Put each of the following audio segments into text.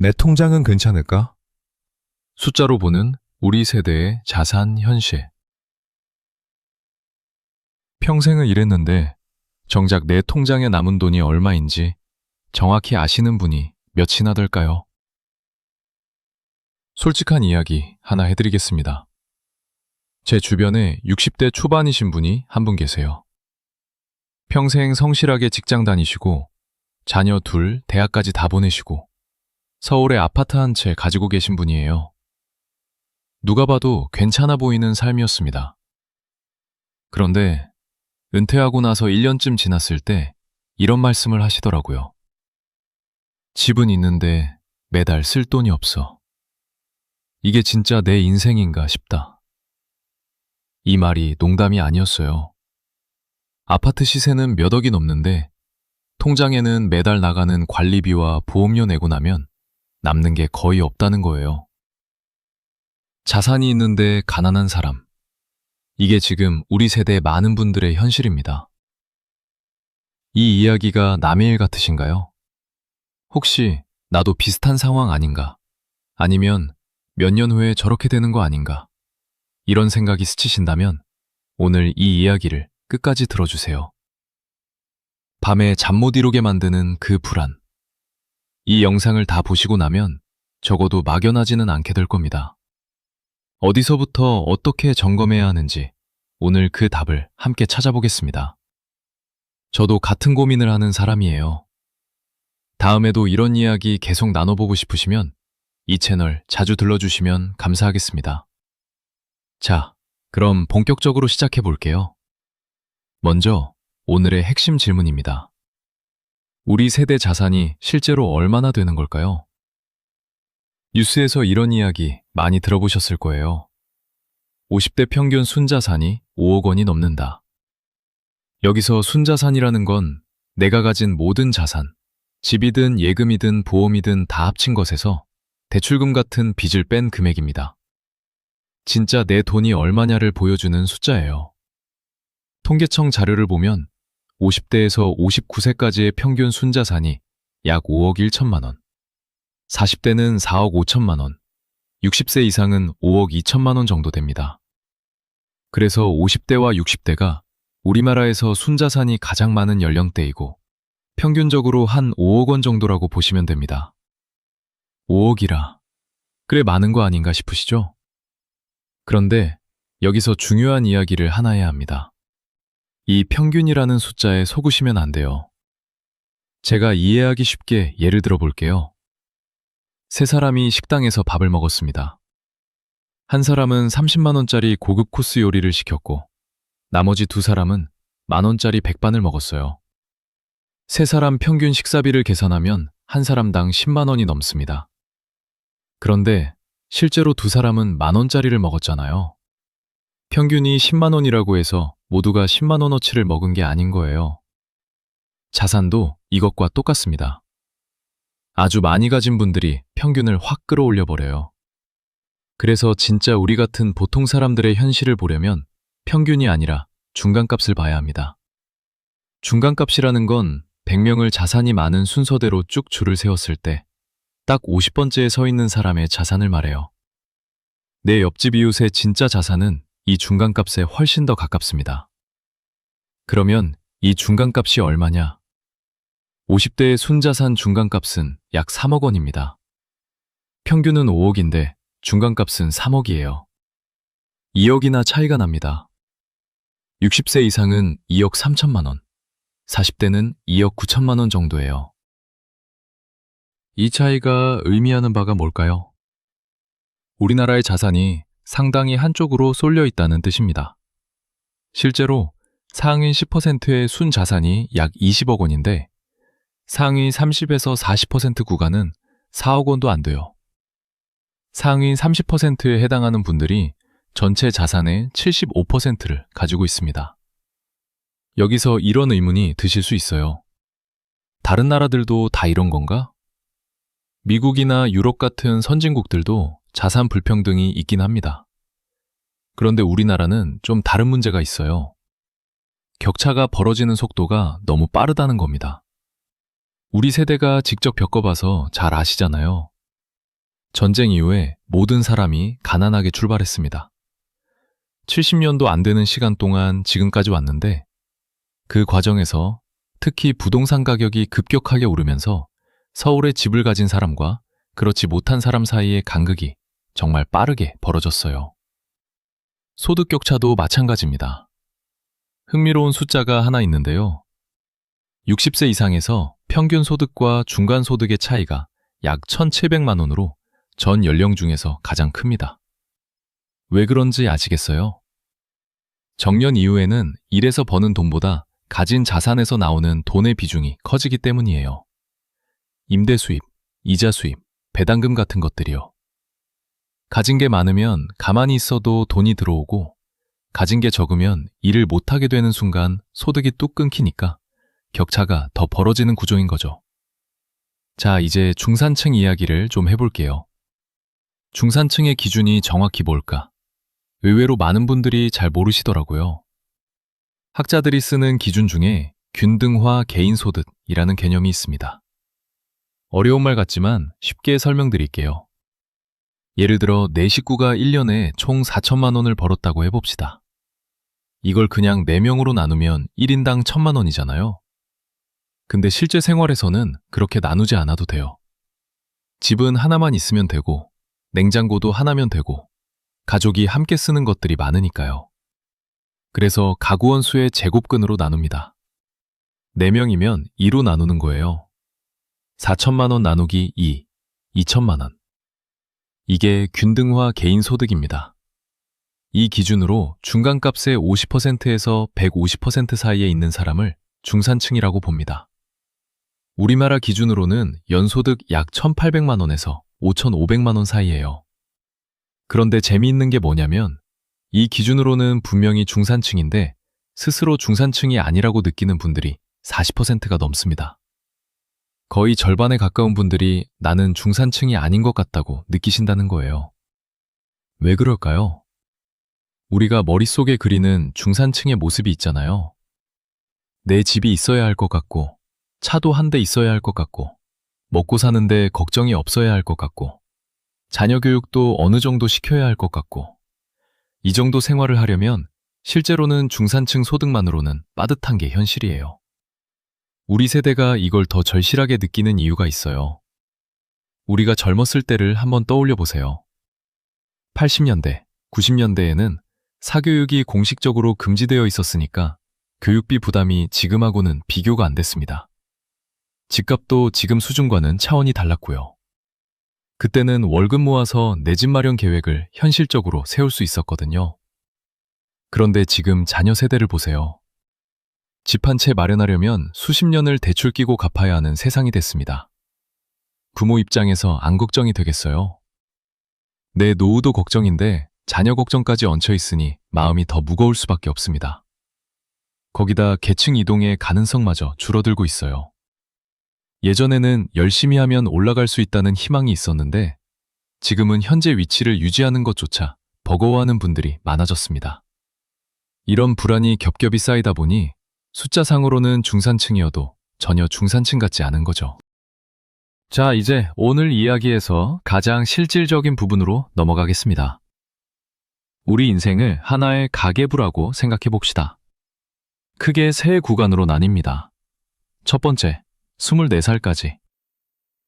내 통장은 괜찮을까? 숫자로 보는 우리 세대의 자산 현실. 평생을 일했는데 정작 내 통장에 남은 돈이 얼마인지 정확히 아시는 분이 몇이나 될까요? 솔직한 이야기 하나 해드리겠습니다. 제 주변에 60대 초반이신 분이 한 분 계세요. 평생 성실하게 직장 다니시고 자녀 둘 대학까지 다 보내시고 서울에 아파트 한 채 가지고 계신 분이에요. 누가 봐도 괜찮아 보이는 삶이었습니다. 그런데 은퇴하고 나서 1년쯤 지났을 때 이런 말씀을 하시더라고요. 집은 있는데 매달 쓸 돈이 없어. 이게 진짜 내 인생인가 싶다. 이 말이 농담이 아니었어요. 아파트 시세는 몇 억이 넘는데 통장에는 매달 나가는 관리비와 보험료 내고 나면 남는 게 거의 없다는 거예요. 자산이 있는데 가난한 사람. 이게 지금 우리 세대 많은 분들의 현실입니다. 이 이야기가 남의 일 같으신가요? 혹시 나도 비슷한 상황 아닌가? 아니면 몇 년 후에 저렇게 되는 거 아닌가? 이런 생각이 스치신다면 오늘 이 이야기를 끝까지 들어주세요. 밤에 잠 못 이루게 만드는 그 불안. 이 영상을 다 보시고 나면 적어도 막연하지는 않게 될 겁니다. 어디서부터 어떻게 점검해야 하는지 오늘 그 답을 함께 찾아보겠습니다. 저도 같은 고민을 하는 사람이에요. 다음에도 이런 이야기 계속 나눠보고 싶으시면 이 채널 자주 들러주시면 감사하겠습니다. 자, 그럼 본격적으로 시작해 볼게요. 먼저 오늘의 핵심 질문입니다. 우리 세대 자산이 실제로 얼마나 되는 걸까요? 뉴스에서 이런 이야기 많이 들어보셨을 거예요. 50대 평균 순자산이 5억 원이 넘는다. 여기서 순자산이라는 건 내가 가진 모든 자산, 집이든 예금이든 보험이든 다 합친 것에서 대출금 같은 빚을 뺀 금액입니다. 진짜 내 돈이 얼마냐를 보여주는 숫자예요. 통계청 자료를 보면 50대에서 59세까지의 평균 순자산이 약 5억 1천만 원, 40대는 4억 5천만 원, 60세 이상은 5억 2천만 원 정도 됩니다. 그래서 50대와 60대가 우리나라에서 순자산이 가장 많은 연령대이고 평균적으로 한 5억 원 정도라고 보시면 됩니다. 5억이라 꽤 많은 거 아닌가 싶으시죠? 그런데 여기서 중요한 이야기를 하나 해야 합니다. 이 평균이라는 숫자에 속으시면 안 돼요. 제가 이해하기 쉽게 예를 들어 볼게요. 세 사람이 식당에서 밥을 먹었습니다. 한 사람은 30만 원짜리 고급 코스 요리를 시켰고 나머지 두 사람은 만 원짜리 백반을 먹었어요. 세 사람 평균 식사비를 계산하면 한 사람당 10만 원이 넘습니다. 그런데 실제로 두 사람은 만 원짜리를 먹었잖아요. 평균이 10만 원이라고 해서 모두가 10만 원어치를 먹은 게 아닌 거예요. 자산도 이것과 똑같습니다. 아주 많이 가진 분들이 평균을 확 끌어올려 버려요. 그래서 진짜 우리 같은 보통 사람들의 현실을 보려면 평균이 아니라 중간값을 봐야 합니다. 중간값이라는 건 100명을 자산이 많은 순서대로 쭉 줄을 세웠을 때 딱 50번째에 서 있는 사람의 자산을 말해요. 내 옆집 이웃의 진짜 자산은 이 중간값에 훨씬 더 가깝습니다. 그러면 이 중간값이 얼마냐? 50대의 순자산 중간값은 약 3억 원입니다. 평균은 5억인데 중간값은 3억이에요. 2억이나 차이가 납니다. 60세 이상은 2억 3천만 원, 40대는 2억 9천만 원 정도예요. 이 차이가 의미하는 바가 뭘까요? 우리나라의 자산이 상당히 한쪽으로 쏠려 있다는 뜻입니다. 실제로 상위 10%의 순자산이 약 20억 원인데 상위 30에서 40% 구간은 4억 원도 안 돼요. 상위 30%에 해당하는 분들이 전체 자산의 75%를 가지고 있습니다. 여기서 이런 의문이 드실 수 있어요. 다른 나라들도 다 이런 건가? 미국이나 유럽 같은 선진국들도 자산 불평등이 있긴 합니다. 그런데 우리나라는 좀 다른 문제가 있어요. 격차가 벌어지는 속도가 너무 빠르다는 겁니다. 우리 세대가 직접 겪어봐서 잘 아시잖아요. 전쟁 이후에 모든 사람이 가난하게 출발했습니다. 70년도 안 되는 시간 동안 지금까지 왔는데 그 과정에서 특히 부동산 가격이 급격하게 오르면서 서울에 집을 가진 사람과 그렇지 못한 사람 사이의 간극이 정말 빠르게 벌어졌어요. 소득 격차도 마찬가지입니다. 흥미로운 숫자가 하나 있는데요. 60세 이상에서 평균 소득과 중간 소득의 차이가 약 1,700만 원으로 전 연령 중에서 가장 큽니다. 왜 그런지 아시겠어요? 정년 이후에는 일해서 버는 돈보다 가진 자산에서 나오는 돈의 비중이 커지기 때문이에요. 임대 수입, 이자 수입, 배당금 같은 것들이요. 가진 게 많으면 가만히 있어도 돈이 들어오고 가진 게 적으면 일을 못하게 되는 순간 소득이 뚝 끊기니까 격차가 더 벌어지는 구조인 거죠. 자, 이제 중산층 이야기를 좀 해볼게요. 중산층의 기준이 정확히 뭘까? 의외로 많은 분들이 잘 모르시더라고요. 학자들이 쓰는 기준 중에 균등화 개인소득이라는 개념이 있습니다. 어려운 말 같지만 쉽게 설명드릴게요. 예를 들어 내 식구가 1년에 총 4천만 원을 벌었다고 해봅시다. 이걸 그냥 4명으로 나누면 1인당 1,000만 원이잖아요. 근데 실제 생활에서는 그렇게 나누지 않아도 돼요. 집은 하나만 있으면 되고 냉장고도 하나면 되고 가족이 함께 쓰는 것들이 많으니까요. 그래서 가구 원수의 제곱근으로 나눕니다. 4명이면 2로 나누는 거예요. 4천만 원 나누기 2, 2천만 원. 이게 균등화 개인소득입니다. 이 기준으로 중간값의 50%에서 150% 사이에 있는 사람을 중산층이라고 봅니다. 우리나라 기준으로는 연소득 약 1,800만 원에서 5,500만 원 사이예요. 그런데 재미있는 게 뭐냐면 이 기준으로는 분명히 중산층인데 스스로 중산층이 아니라고 느끼는 분들이 40%가 넘습니다. 거의 절반에 가까운 분들이 나는 중산층이 아닌 것 같다고 느끼신다는 거예요. 왜 그럴까요? 우리가 머릿속에 그리는 중산층의 모습이 있잖아요. 내 집이 있어야 할 것 같고, 차도 한 대 있어야 할 것 같고, 먹고 사는데 걱정이 없어야 할 것 같고, 자녀 교육도 어느 정도 시켜야 할 것 같고, 이 정도 생활을 하려면 실제로는 중산층 소득만으로는 빠듯한 게 현실이에요. 우리 세대가 이걸 더 절실하게 느끼는 이유가 있어요. 우리가 젊었을 때를 한번 떠올려 보세요. 80년대, 90년대에는 사교육이 공식적으로 금지되어 있었으니까 교육비 부담이 지금하고는 비교가 안 됐습니다. 집값도 지금 수준과는 차원이 달랐고요. 그때는 월급 모아서 내 집 마련 계획을 현실적으로 세울 수 있었거든요. 그런데 지금 자녀 세대를 보세요. 집 한 채 마련하려면 수십 년을 대출 끼고 갚아야 하는 세상이 됐습니다. 부모 입장에서 안 걱정이 되겠어요? 내 노후도 걱정인데 자녀 걱정까지 얹혀 있으니 마음이 더 무거울 수밖에 없습니다. 거기다 계층 이동의 가능성마저 줄어들고 있어요. 예전에는 열심히 하면 올라갈 수 있다는 희망이 있었는데 지금은 현재 위치를 유지하는 것조차 버거워하는 분들이 많아졌습니다. 이런 불안이 겹겹이 쌓이다 보니 숫자상으로는 중산층이어도 전혀 중산층 같지 않은 거죠. 자, 이제 오늘 이야기에서 가장 실질적인 부분으로 넘어가겠습니다. 우리 인생을 하나의 가계부라고 생각해 봅시다. 크게 세 구간으로 나뉩니다. 첫 번째, 24살까지.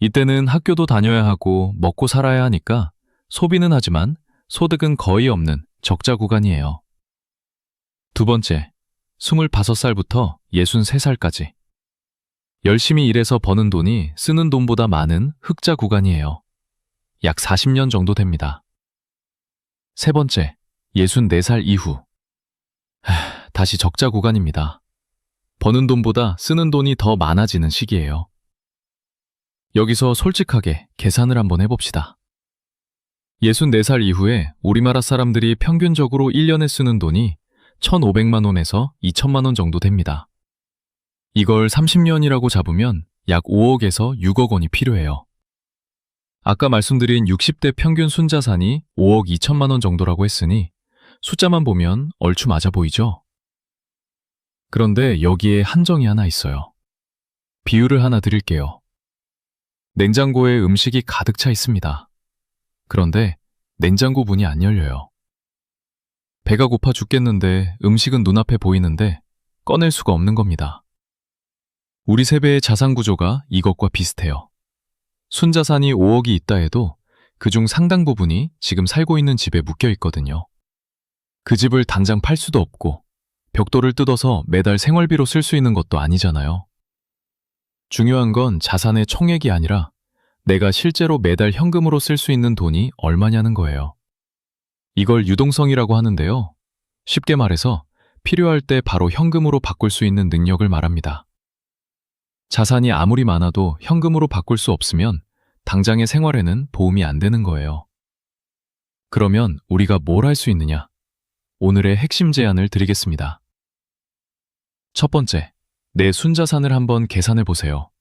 이때는 학교도 다녀야 하고 먹고 살아야 하니까 소비는 하지만 소득은 거의 없는 적자 구간이에요. 두 번째, 25살부터 63살까지. 열심히 일해서 버는 돈이 쓰는 돈보다 많은 흑자 구간이에요. 약 40년 정도 됩니다. 세 번째, 64살 이후. 다시 적자 구간입니다. 버는 돈보다 쓰는 돈이 더 많아지는 시기예요. 여기서 솔직하게 계산을 한번 해봅시다. 64살 이후에 우리나라 사람들이 평균적으로 1년에 쓰는 돈이 1,500만 원에서 2천만 원 정도 됩니다. 이걸 30년이라고 잡으면 약 5억에서 6억 원이 필요해요. 아까 말씀드린 60대 평균 순자산이 5억 2천만 원 정도라고 했으니 숫자만 보면 얼추 맞아 보이죠? 그런데 여기에 한정이 하나 있어요. 비유를 하나 드릴게요. 냉장고에 음식이 가득 차 있습니다. 그런데 냉장고 문이 안 열려요. 배가 고파 죽겠는데 음식은 눈앞에 보이는데 꺼낼 수가 없는 겁니다. 우리 세배의 자산 구조가 이것과 비슷해요. 순자산이 5억이 있다 해도 그중 상당 부분이 지금 살고 있는 집에 묶여 있거든요. 그 집을 당장 팔 수도 없고 벽돌을 뜯어서 매달 생활비로 쓸 수 있는 것도 아니잖아요. 중요한 건 자산의 총액이 아니라 내가 실제로 매달 현금으로 쓸 수 있는 돈이 얼마냐는 거예요. 이걸 유동성이라고 하는데요. 쉽게 말해서 필요할 때 바로 현금으로 바꿀 수 있는 능력을 말합니다. 자산이 아무리 많아도 현금으로 바꿀 수 없으면 당장의 생활에는 도움이 안 되는 거예요. 그러면 우리가 뭘 할 수 있느냐? 오늘의 핵심 제안을 드리겠습니다. 첫 번째, 내 순자산을 한번 계산해 보세요.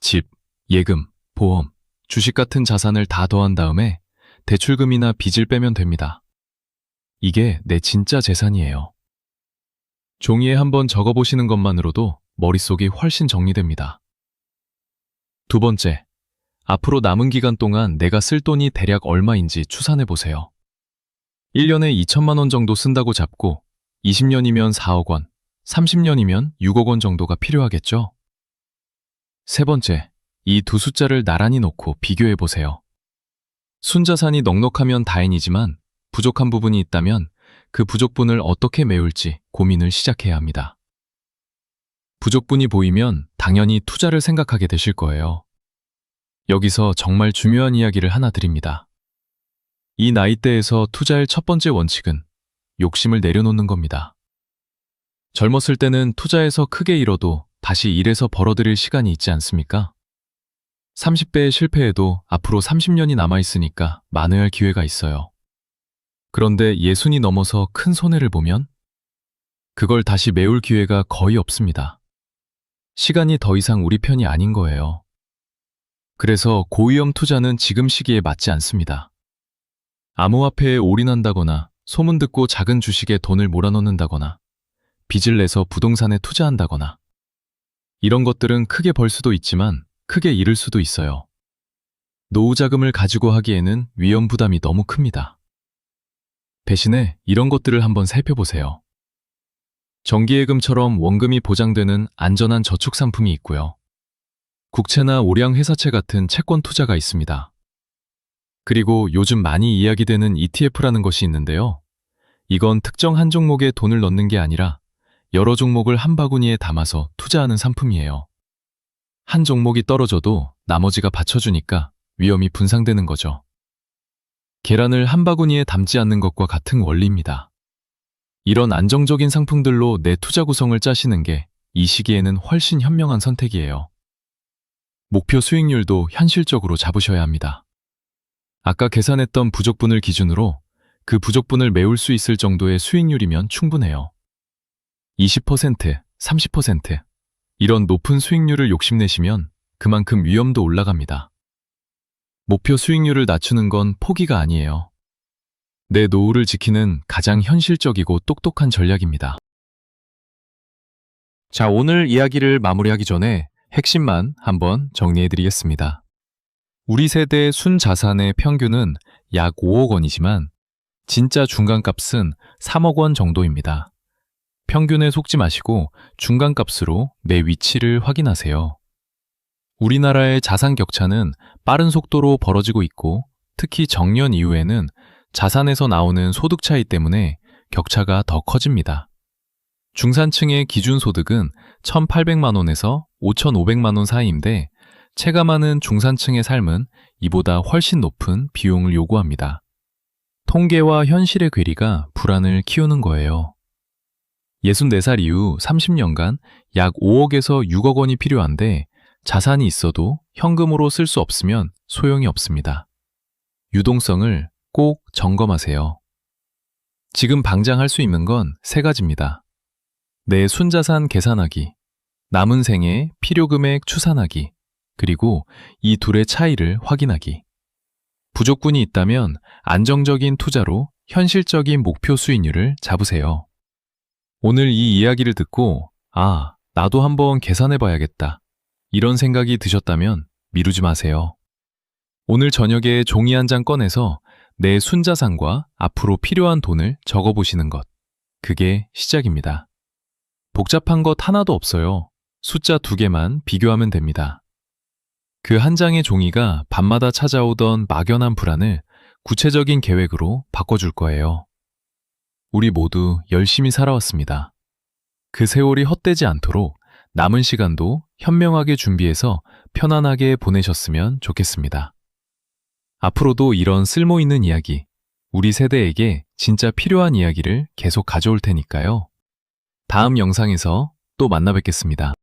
집, 예금, 보험, 주식 같은 자산을 다 더한 다음에 대출금이나 빚을 빼면 됩니다. 이게 내 진짜 재산이에요. 종이에 한번 적어보시는 것만으로도 머릿속이 훨씬 정리됩니다. 두 번째, 앞으로 남은 기간 동안 내가 쓸 돈이 대략 얼마인지 추산해 보세요. 1년에 2천만 원 정도 쓴다고 잡고 20년이면 4억 원, 30년이면 6억 원 정도가 필요하겠죠? 세 번째, 이 두 숫자를 나란히 놓고 비교해 보세요. 순자산이 넉넉하면 다행이지만 부족한 부분이 있다면 그 부족분을 어떻게 메울지 고민을 시작해야 합니다. 부족분이 보이면 당연히 투자를 생각하게 되실 거예요. 여기서 정말 중요한 이야기를 하나 드립니다. 이 나이대에서 투자의 첫 번째 원칙은 욕심을 내려놓는 겁니다. 젊었을 때는 투자에서 크게 잃어도 다시 일해서 벌어들일 시간이 있지 않습니까? 30대에 실패해도 앞으로 30년이 남아있으니까 만회할 기회가 있어요. 그런데 60이 넘어서 큰 손해를 보면 그걸 다시 메울 기회가 거의 없습니다. 시간이 더 이상 우리 편이 아닌 거예요. 그래서 고위험 투자는 지금 시기에 맞지 않습니다. 암호화폐에 올인한다거나 소문 듣고 작은 주식에 돈을 몰아넣는다거나 빚을 내서 부동산에 투자한다거나 이런 것들은 크게 벌 수도 있지만 크게 잃을 수도 있어요. 노후 자금을 가지고 하기에는 위험 부담이 너무 큽니다. 대신에 이런 것들을 한번 살펴보세요. 정기예금처럼 원금이 보장되는 안전한 저축 상품이 있고요. 국채나 우량 회사채 같은 채권 투자가 있습니다. 그리고 요즘 많이 이야기되는 ETF라는 것이 있는데요. 이건 특정 한 종목에 돈을 넣는 게 아니라 여러 종목을 한 바구니에 담아서 투자하는 상품이에요. 한 종목이 떨어져도 나머지가 받쳐주니까 위험이 분산되는 거죠. 계란을 한 바구니에 담지 않는 것과 같은 원리입니다. 이런 안정적인 상품들로 내 투자 구성을 짜시는 게 이 시기에는 훨씬 현명한 선택이에요. 목표 수익률도 현실적으로 잡으셔야 합니다. 아까 계산했던 부족분을 기준으로 그 부족분을 메울 수 있을 정도의 수익률이면 충분해요. 20%, 30% 이런 높은 수익률을 욕심내시면 그만큼 위험도 올라갑니다. 목표 수익률을 낮추는 건 포기가 아니에요. 내 노후를 지키는 가장 현실적이고 똑똑한 전략입니다. 자, 오늘 이야기를 마무리하기 전에 핵심만 한번 정리해드리겠습니다. 우리 세대의 순자산의 평균은 약 5억 원이지만 진짜 중간값은 3억 원 정도입니다. 평균에 속지 마시고 중간값으로 내 위치를 확인하세요. 우리나라의 자산 격차는 빠른 속도로 벌어지고 있고 특히 정년 이후에는 자산에서 나오는 소득 차이 때문에 격차가 더 커집니다. 중산층의 기준소득은 1,800만 원에서 5,500만 원 사이인데 체감하는 중산층의 삶은 이보다 훨씬 높은 비용을 요구합니다. 통계와 현실의 괴리가 불안을 키우는 거예요. 64살 이후 30년간 약 5억에서 6억 원이 필요한데 자산이 있어도 현금으로 쓸 수 없으면 소용이 없습니다. 유동성을 꼭 점검하세요. 지금 당장 할 수 있는 건 세 가지입니다. 내 순자산 계산하기, 남은 생애 필요금액 추산하기, 그리고 이 둘의 차이를 확인하기. 부족분이 있다면 안정적인 투자로 현실적인 목표 수익률을 잡으세요. 오늘 이 이야기를 듣고 나도 한번 계산해 봐야겠다. 이런 생각이 드셨다면 미루지 마세요. 오늘 저녁에 종이 한 장 꺼내서 내 순자산과 앞으로 필요한 돈을 적어보시는 것. 그게 시작입니다. 복잡한 것 하나도 없어요. 숫자 2개만 비교하면 됩니다. 그 한 장의 종이가 밤마다 찾아오던 막연한 불안을 구체적인 계획으로 바꿔줄 거예요. 우리 모두 열심히 살아왔습니다. 그 세월이 헛되지 않도록 남은 시간도 현명하게 준비해서 편안하게 보내셨으면 좋겠습니다. 앞으로도 이런 쓸모 있는 이야기, 우리 세대에게 진짜 필요한 이야기를 계속 가져올 테니까요. 다음 영상에서 또 만나 뵙겠습니다.